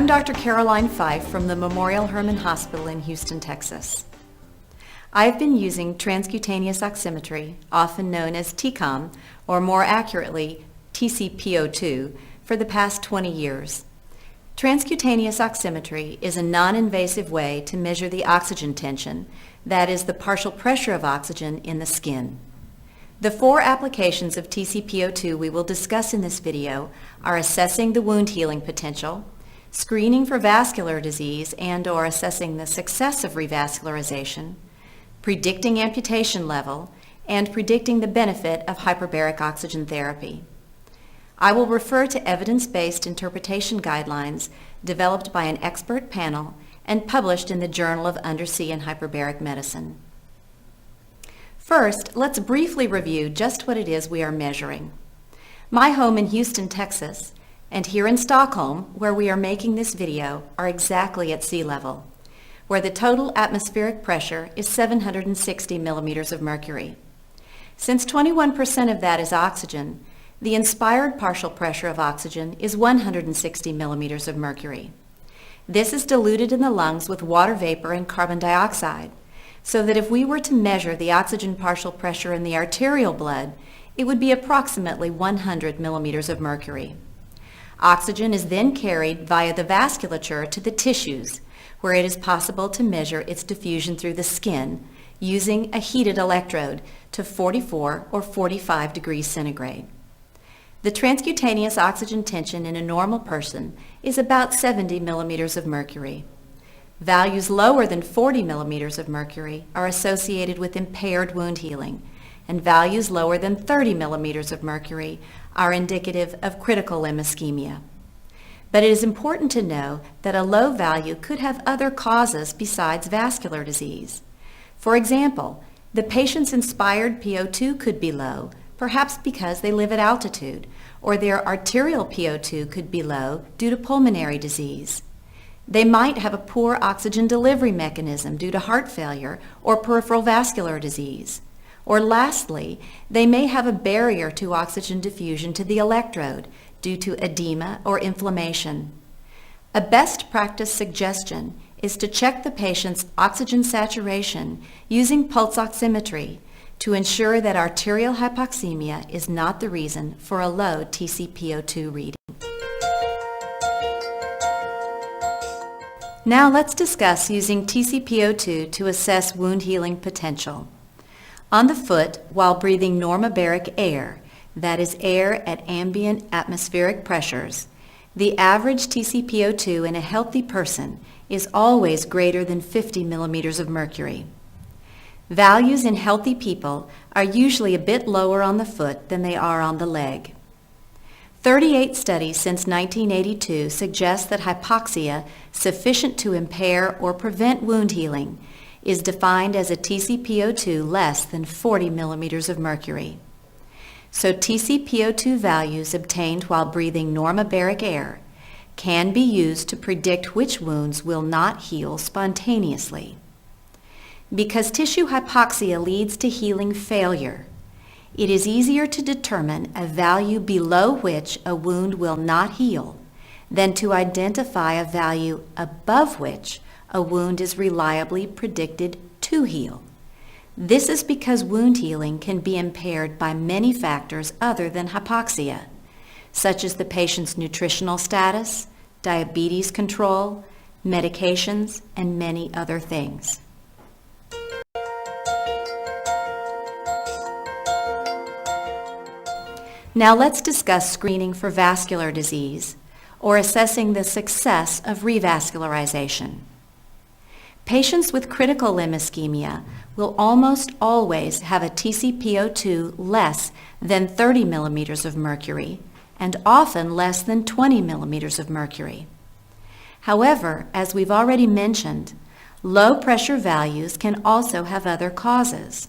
I'm Dr. Caroline Fife from the Memorial Hermann Hospital in Houston, Texas. I've been using transcutaneous oximetry, often known as TCOM, or more accurately, TCPO2, for the past 20 years. Transcutaneous oximetry is a non-invasive way to measure the oxygen tension, that is, the partial pressure of oxygen in the skin. The 4 applications of TCPO2 we will discuss in this video are assessing the wound healing potential, screening for vascular disease and/or assessing the success of revascularization, predicting amputation level, and predicting the benefit of hyperbaric oxygen therapy. I will refer to evidence-based interpretation guidelines developed by an expert panel and published in the Journal of Undersea and Hyperbaric Medicine. First, let's briefly review just what it is we are measuring. My home in Houston, Texas, and here in Stockholm, where we are making this video, are exactly at sea level, where the total atmospheric pressure is 760 millimeters of mercury. Since 21% of that is oxygen, the inspired partial pressure of oxygen is 160 millimeters of mercury. This is diluted in the lungs with water vapor and carbon dioxide, so that if we were to measure the oxygen partial pressure in the arterial blood, it would be approximately 100 millimeters of mercury. Oxygen is then carried via the vasculature to the tissues, where it is possible to measure its diffusion through the skin using a heated electrode to 44 or 45 degrees centigrade. The transcutaneous oxygen tension in a normal person is about 70 millimeters of mercury. Values lower than 40 millimeters of mercury are associated with impaired wound healing, and values lower than 30 millimeters of mercury are indicative of critical limb ischemia. But it is important to know that a low value could have other causes besides vascular disease. For example, the patient's inspired PO2 could be low, perhaps because they live at altitude, or their arterial PO2 could be low due to pulmonary disease. They might have a poor oxygen delivery mechanism due to heart failure or peripheral vascular disease. Or lastly, they may have a barrier to oxygen diffusion to the electrode due to edema or inflammation. A best practice suggestion is to check the patient's oxygen saturation using pulse oximetry to ensure that arterial hypoxemia is not the reason for a low TCPO2 reading. Now let's discuss using TCPO2 to assess wound healing potential. On the foot, while breathing normobaric air, that is air at ambient atmospheric pressures, the average TCPO2 in a healthy person is always greater than 50 millimeters of mercury. Values in healthy people are usually a bit lower on the foot than they are on the leg. 38 studies since 1982 suggest that hypoxia sufficient to impair or prevent wound healing is defined as a TCPO2 less than 40 millimeters of mercury. So TCPO2 values obtained while breathing normobaric air can be used to predict which wounds will not heal spontaneously. Because tissue hypoxia leads to healing failure, it is easier to determine a value below which a wound will not heal than to identify a value above which a wound is reliably predicted to heal. This is because wound healing can be impaired by many factors other than hypoxia, such as the patient's nutritional status, diabetes control, medications, and many other things. Now let's discuss screening for vascular disease, or assessing the success of revascularization. Patients with critical limb ischemia will almost always have a TCPO2 less than 30 millimeters of mercury and often less than 20 millimeters of mercury. However, as we've already mentioned, low pressure values can also have other causes.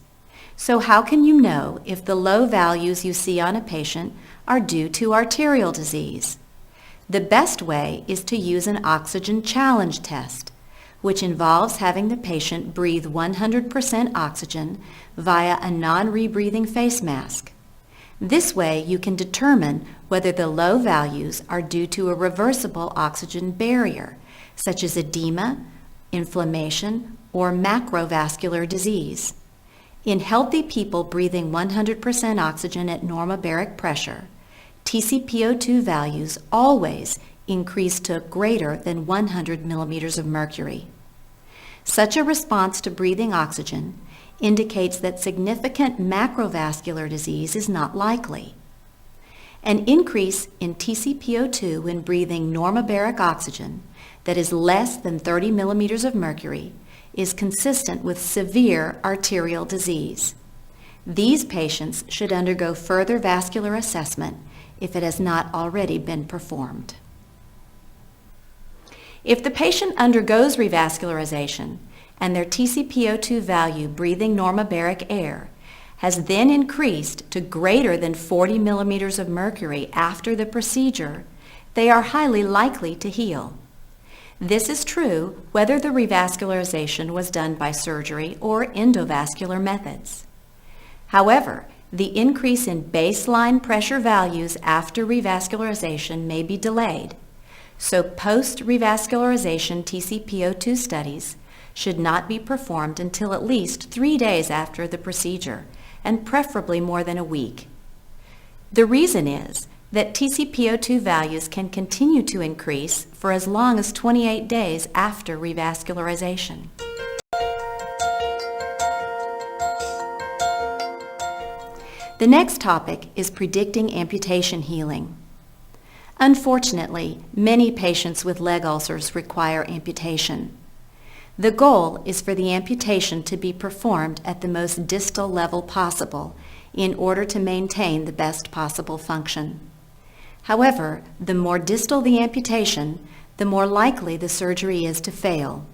So how can you know if the low values you see on a patient are due to arterial disease? The best way is to use an oxygen challenge test, which involves having the patient breathe 100% oxygen via a non-rebreathing face mask. This way you can determine whether the low values are due to a reversible oxygen barrier, such as edema, inflammation, or macrovascular disease. In healthy people breathing 100% oxygen at normobaric pressure, TCPO2 values always increase to greater than 100 millimeters of mercury. Such a response to breathing oxygen indicates that significant macrovascular disease is not likely. An increase in TCPO2 when breathing normobaric oxygen that is less than 30 millimeters of mercury is consistent with severe arterial disease. These patients should undergo further vascular assessment if it has not already been performed. If the patient undergoes revascularization and their TCPO2 value breathing normobaric air has then increased to greater than 40 millimeters of mercury after the procedure, they are highly likely to heal. This is true whether the revascularization was done by surgery or endovascular methods. However, the increase in baseline pressure values after revascularization may be delayed, so post-revascularization TCPO2 studies should not be performed until at least 3 days after the procedure, and preferably more than a week. The reason is that TCPO2 values can continue to increase for as long as 28 days after revascularization. The next topic is predicting amputation healing. Unfortunately, many patients with leg ulcers require amputation. The goal is for the amputation to be performed at the most distal level possible in order to maintain the best possible function. However, the more distal the amputation, the more likely the surgery is to fail.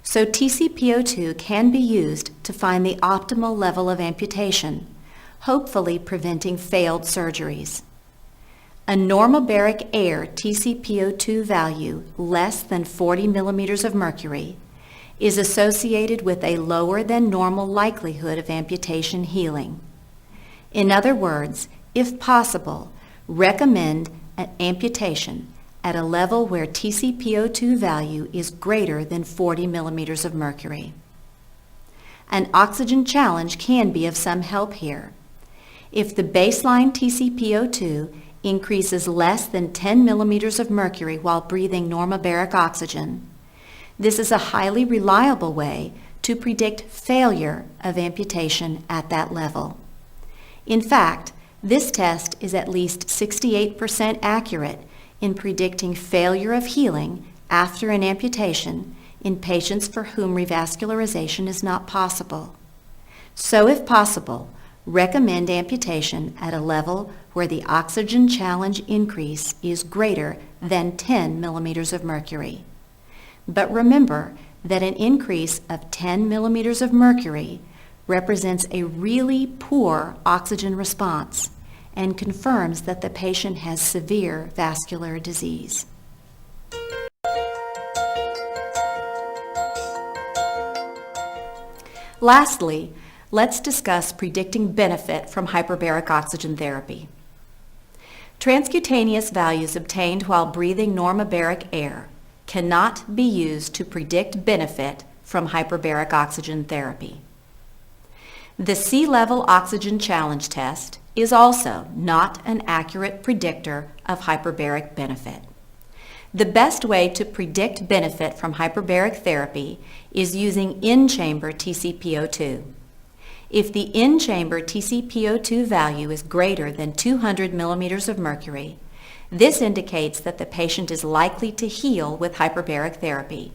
So TCPO2 can be used to find the optimal level of amputation, hopefully preventing failed surgeries. A normobaric air TCPO2 value less than 40 millimeters of mercury is associated with a lower than normal likelihood of amputation healing. In other words, if possible, recommend an amputation at a level where TCPO2 value is greater than 40 millimeters of mercury. An oxygen challenge can be of some help here. If the baseline TCPO2 increases less than 10 millimeters of mercury while breathing normobaric oxygen, this is a highly reliable way to predict failure of amputation at that level. In fact, this test is at least 68% accurate in predicting failure of healing after an amputation in patients for whom revascularization is not possible. So if possible, recommend amputation at a level where the oxygen challenge increase is greater than 10 millimeters of mercury. But remember that an increase of 10 millimeters of mercury represents a really poor oxygen response and confirms that the patient has severe vascular disease. Lastly, let's discuss predicting benefit from hyperbaric oxygen therapy. Transcutaneous values obtained while breathing normobaric air cannot be used to predict benefit from hyperbaric oxygen therapy. The sea-level oxygen challenge test is also not an accurate predictor of hyperbaric benefit. The best way to predict benefit from hyperbaric therapy is using in-chamber TCPO2. If the in-chamber TCPO2 value is greater than 200 millimeters of mercury, this indicates that the patient is likely to heal with hyperbaric therapy.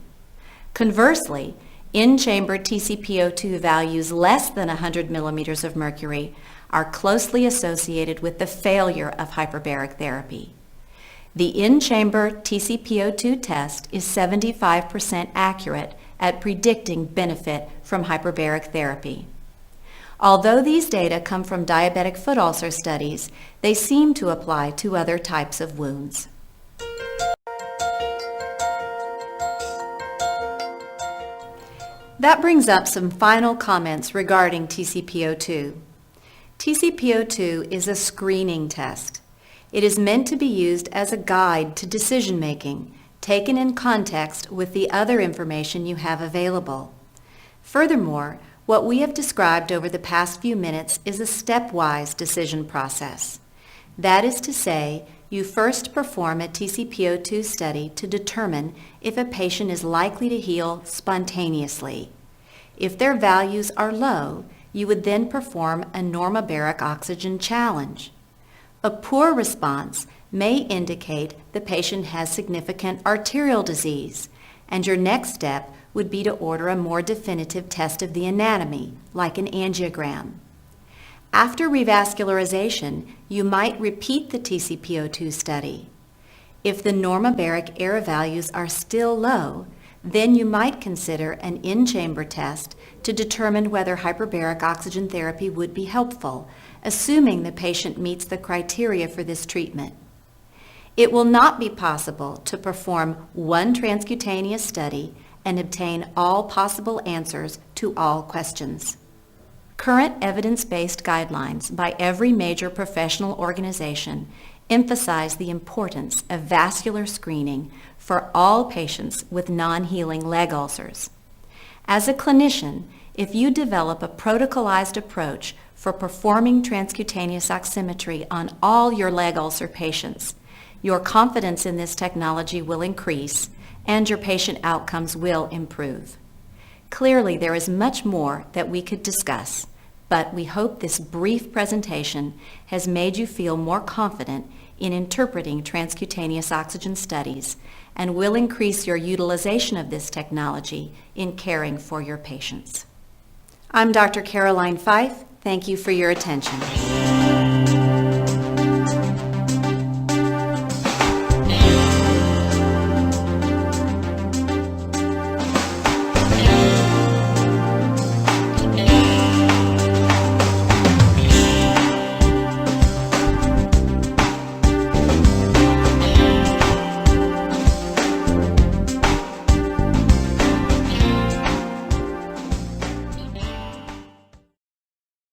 Conversely, in-chamber TCPO2 values less than 100 millimeters of mercury are closely associated with the failure of hyperbaric therapy. The in-chamber TCPO2 test is 75% accurate at predicting benefit from hyperbaric therapy. Although these data come from diabetic foot ulcer studies, they seem to apply to other types of wounds. That brings up some final comments regarding TCPO2. TCPO2 is a screening test. It is meant to be used as a guide to decision-making, taken in context with the other information you have available. Furthermore, what we have described over the past few minutes is a stepwise decision process. That is to say, you first perform a TCPO2 study to determine if a patient is likely to heal spontaneously. If their values are low, you would then perform a normobaric oxygen challenge. A poor response may indicate the patient has significant arterial disease, and your next step would be to order a more definitive test of the anatomy, like an angiogram. After revascularization, you might repeat the TCPO2 study. If the normobaric air values are still low, then you might consider an in-chamber test to determine whether hyperbaric oxygen therapy would be helpful, assuming the patient meets the criteria for this treatment. It will not be possible to perform one transcutaneous study and obtain all possible answers to all questions. Current evidence-based guidelines by every major professional organization emphasize the importance of vascular screening for all patients with non-healing leg ulcers. As a clinician, if you develop a protocolized approach for performing transcutaneous oximetry on all your leg ulcer patients, your confidence in this technology will increase and your patient outcomes will improve. Clearly, there is much more that we could discuss, but we hope this brief presentation has made you feel more confident in interpreting transcutaneous oxygen studies and will increase your utilization of this technology in caring for your patients. I'm Dr. Caroline Fife. Thank you for your attention.